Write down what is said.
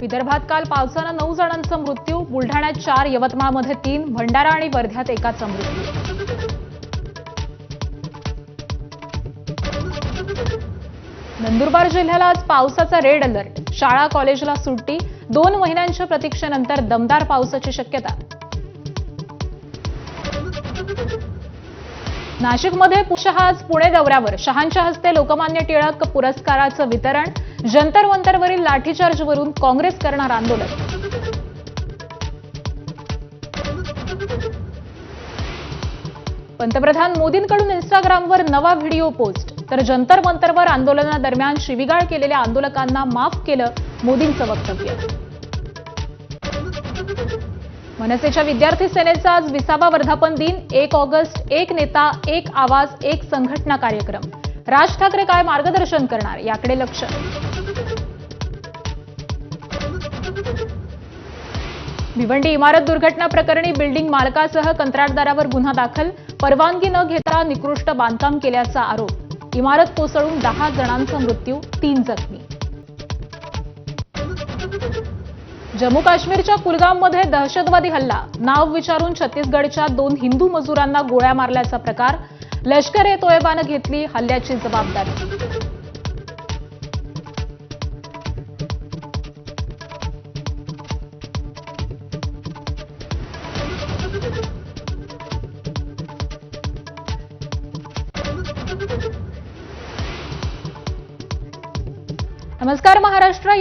विदर्भात काल पावसानं 9 जणांचा मृत्यू, बुलढाण्यात 4, यवतमाळमध्ये 3, भंडारा आणि वर्ध्यात एकाचा मृत्यू. नंदुरबार जिल्ह्याला आज पावसाचा रेड अलर्ट, शाळा कॉलेजला सुट्टी, 2 महिन्यांच्या प्रतीक्षेनंतर दमदार पावसाची शक्यता. नाशिकमध्ये शहा आज पुणे दौऱ्यावर, शहांच्या हस्ते लोकमान्य टिळक पुरस्काराचं वितरण, जंतर मंतरवरील लाठीचार्जवरून काँग्रेस करणार आंदोलन. पंतप्रधान मोदींकडून इंस्टाग्रामवर नवा व्हिडिओ पोस्ट, तर जंतर मंतरवर आंदोलनादरम्यान शिवीगाळ केलेल्या आंदोलकांना माफ केलं, मोदींचं वक्तव्य. मनसेच्या विद्यार्थी सेनेचा आज 20वा वर्धापन दिन, 1 ऑगस्ट, 1 नेता, 1 आवाज, 1 संघटना कार्यक्रम. राज ठाकरे काय मार्गदर्शन करणार याकडे लक्ष. भिवंडी इमारत दुर्घटना प्रकरणी बिल्डिंग मालकासह कंत्राटदारावर गुन्हा दाखल, परवानगी न घेता निकृष्ट बांधकाम केल्याचा आरोप. इमारत कोसळून 10 जणांचा मृत्यू, 3 जखमी. जम्मू काश्मीरच्या कुलगाममध्ये दहशतवादी हल्ला, नाव विचारून छत्तीसगडच्या 2 हिंदू मजुरांना गोळ्या मारल्याचा प्रकार, लष्कर-ए-तोयबानं घेतली हल्ल्याची जबाबदारी. नमस्कार महाराष्ट्र.